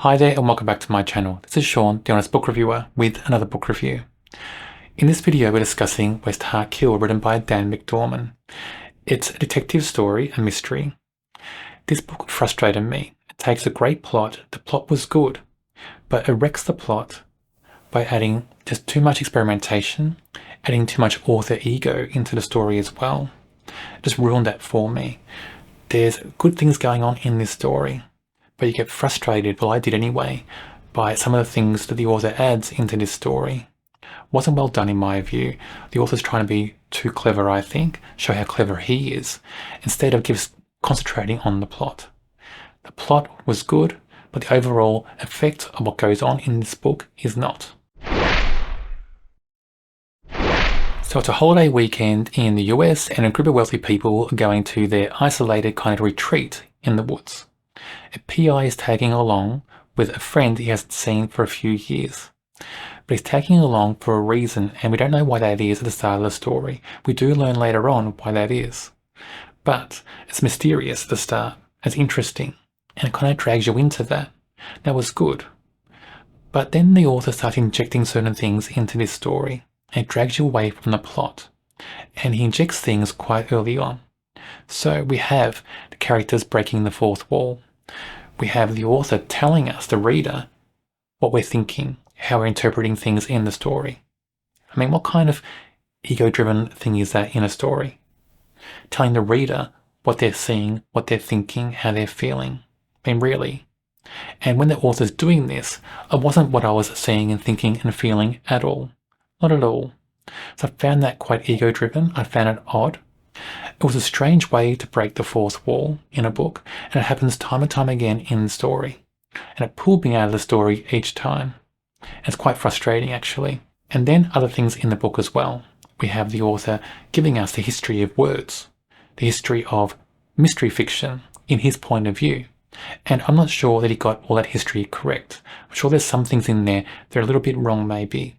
Hi there and welcome back to my channel. This is Sean, the Honest Book Reviewer, with another book review. In this video we're discussing West Heart Kill, written by Dan McDorman. It's a detective story, a mystery. This book frustrated me. It takes a great plot, the plot was good, but it wrecks the plot by adding just too much experimentation, adding too much author ego into the story as well. It just ruined that for me. There's good things going on in this story, but you get frustrated, well I did anyway, by some of the things that the author adds into this story. Wasn't well done in my view. The author's trying to be too clever, I think, show how clever he is, instead of just concentrating on the plot. The plot was good, but the overall effect of what goes on in this book is not. So it's a holiday weekend in the US and a group of wealthy people are going to their isolated kind of retreat in the woods. A PI is tagging along with a friend he hasn't seen for a few years. But he's tagging along for a reason, and we don't know why that is at the start of the story. We do learn later on why that is. But it's mysterious at the start, it's interesting, and it kind of drags you into that. That was good. But then the author starts injecting certain things into this story, and it drags you away from the plot. And he injects things quite early on. So we have the characters breaking the fourth wall. We have the author telling us, the reader, what we're thinking, how we're interpreting things in the story. I mean, what kind of ego-driven thing is that in a story? Telling the reader what they're seeing, what they're thinking, how they're feeling. I mean, really. And when the author's doing this, it wasn't what I was seeing and thinking and feeling at all. Not at all. So I found that quite ego-driven. I found it odd. It was a strange way to break the fourth wall in a book, and it happens time and time again in the story. And it pulled me out of the story each time. And it's quite frustrating, actually. And then other things in the book as well. We have the author giving us the history of words, the history of mystery fiction in his point of view. And I'm not sure that he got all that history correct. I'm sure there's some things in there that are a little bit wrong, maybe.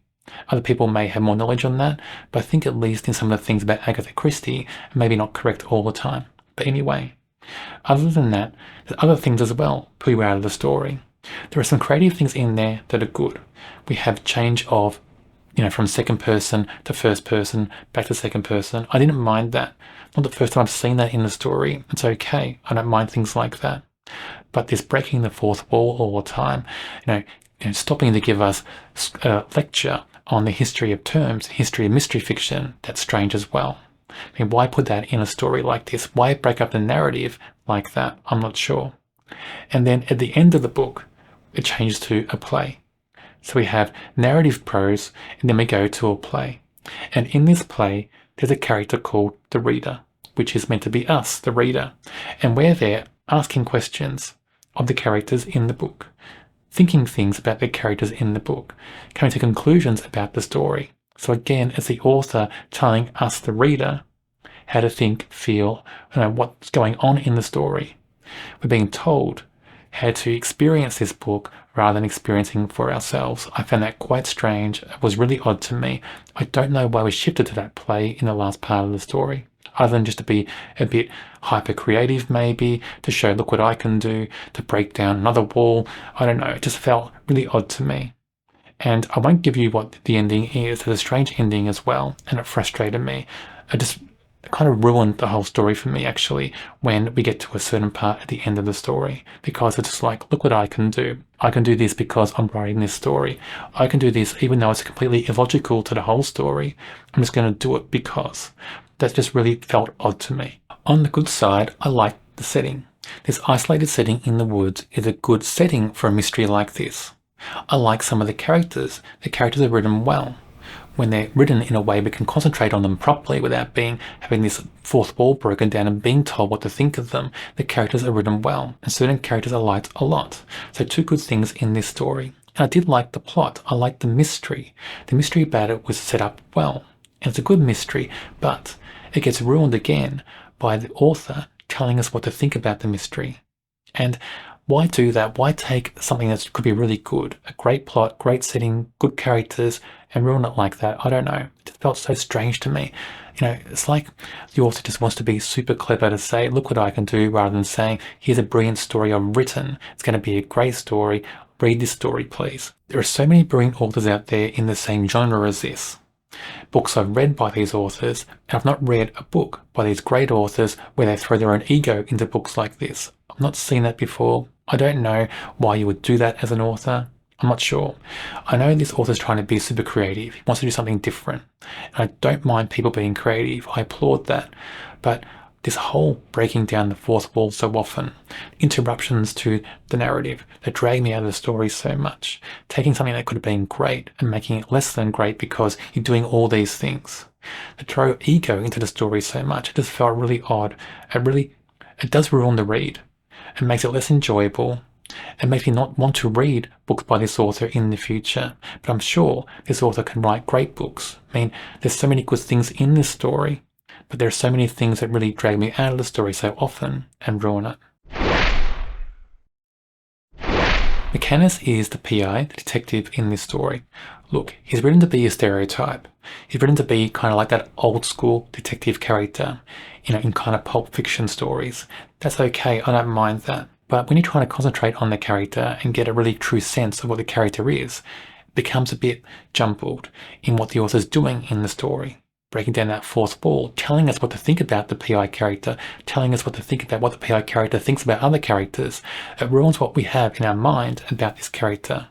Other people may have more knowledge on that, but I think at least in some of the things about Agatha Christie, maybe not correct all the time. But anyway, other than that, there's other things as well pull you out of the story. There are some creative things in there that are good. We have change of, from second person to first person, back to second person. I didn't mind that. Not the first time I've seen that in the story. It's okay. I don't mind things like that. But this breaking the fourth wall all the time, stopping to give us a lecture on the history of terms, history of mystery fiction, that's strange as well. I mean, why put that in a story like this? Why break up the narrative like that? I'm not sure. And then at the end of the book, it changes to a play. So we have narrative prose, and then we go to a play. And in this play, there's a character called the reader, which is meant to be us, the reader. And we're there asking questions of the characters in the book, thinking things about the characters in the book, coming to conclusions about the story. So again, it's the author telling us, the reader, how to think, feel, what's going on in the story. We're being told how to experience this book rather than experiencing for ourselves. I found that quite strange. It was really odd to me. I don't know why we shifted to that play in the last part of the story, other than just to be a bit hyper creative maybe, to show look what I can do, to break down another wall. I don't know, it just felt really odd to me. And I won't give you what the ending is. It's a strange ending as well, and it frustrated me. It just kind of ruined the whole story for me, actually, when we get to a certain part at the end of the story, because it's just like, look what I can do. I can do this because I'm writing this story. I can do this even though it's completely illogical to the whole story. I'm just going to do it because. That just really felt odd to me. On the good side, I liked the setting. This isolated setting in the woods is a good setting for a mystery like this. I like some of the characters. The characters are written well. When they're written in a way we can concentrate on them properly without having this fourth wall broken down and being told what to think of them, the characters are written well, and certain characters I liked a lot. So two good things in this story. And I did like the plot. I liked the mystery. The mystery about it was set up well. And it's a good mystery, but it gets ruined again by the author telling us what to think about the mystery. And why do that? Why take something that could be really good, a great plot, great setting, good characters, and ruin it like that? I don't know. It just felt so strange to me. It's like the author just wants to be super clever to say, look what I can do, rather than saying, here's a brilliant story I've written. It's going to be a great story. read this story, please. There are so many brilliant authors out there in the same genre as this. Books I've read by these authors, and I've not read a book by these great authors where they throw their own ego into books like this. I've not seen that before. I don't know why you would do that as an author. I'm not sure. I know this author's trying to be super creative. He wants to do something different. And I don't mind people being creative. I applaud that. But this whole breaking down the fourth wall so often, interruptions to the narrative that drag me out of the story so much, taking something that could have been great and making it less than great because you're doing all these things, to throw ego into the story so much, it just felt really odd. It does ruin the read. It makes it less enjoyable. It makes me not want to read books by this author in the future. But I'm sure this author can write great books. I mean, there's so many good things in this story, but there are so many things that really drag me out of the story so often and ruin it. McCannis is the PI, the detective in this story. Look, he's written to be a stereotype. He's written to be kind of like that old school detective character, in kind of pulp fiction stories. That's okay, I don't mind that. But when you're trying to concentrate on the character and get a really true sense of what the character is, it becomes a bit jumbled in what the author's doing in the story. Breaking down that fourth wall, telling us what to think about the PI character, telling us what to think about what the PI character thinks about other characters. It ruins what we have in our mind about this character.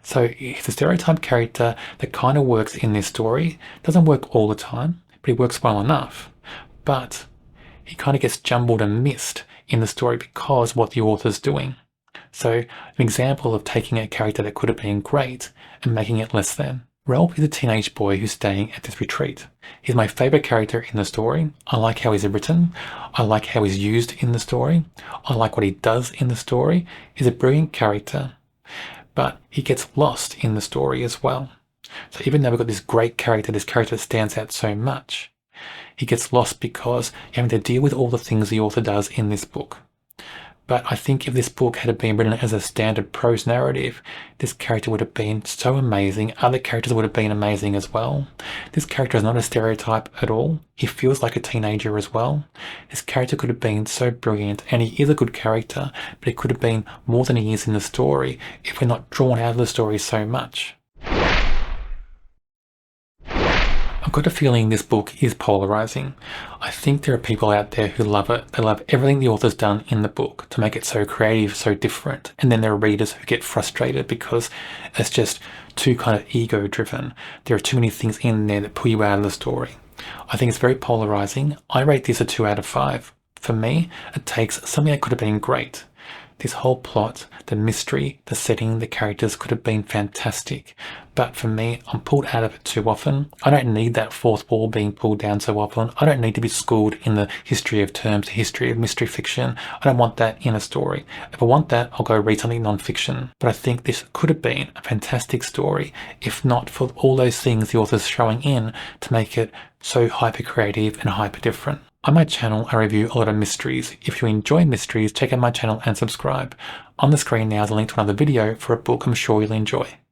So he's a stereotype character that kind of works in this story. Doesn't work all the time, but he works well enough. But he kind of gets jumbled and missed in the story because of what the author's doing. So an example of taking a character that could have been great and making it less than. Ralph is a teenage boy who's staying at this retreat. He's my favourite character in the story. I like how he's written. I like how he's used in the story. I like what he does in the story. He's a brilliant character, but he gets lost in the story as well. So even though we've got this great character, this character that stands out so much, he gets lost because you're having to deal with all the things the author does in this book. But I think if this book had been written as a standard prose narrative, this character would have been so amazing. Other characters would have been amazing as well. This character is not a stereotype at all. He feels like a teenager as well. This character could have been so brilliant, and he is a good character, but he could have been more than he is in the story if we're not drawn out of the story so much. I've got a feeling this book is polarizing. I think there are people out there who love it. They love everything the author's done in the book to make it so creative, so different. And then there are readers who get frustrated because it's just too kind of ego driven. There are too many things in there that pull you out of the story. I think it's very polarizing. I rate this a 2 out of 5. For me, it takes something that could have been great. This whole plot, the mystery, the setting, the characters could have been fantastic. But for me, I'm pulled out of it too often. I don't need that fourth wall being pulled down so often. I don't need to be schooled in the history of terms, the history of mystery fiction. I don't want that in a story. If I want that, I'll go read something non-fiction. But I think this could have been a fantastic story, if not for all those things the author's throwing in to make it so hyper creative and hyper different. On my channel, I review a lot of mysteries. If you enjoy mysteries, check out my channel and subscribe. On the screen now is a link to another video for a book I'm sure you'll enjoy.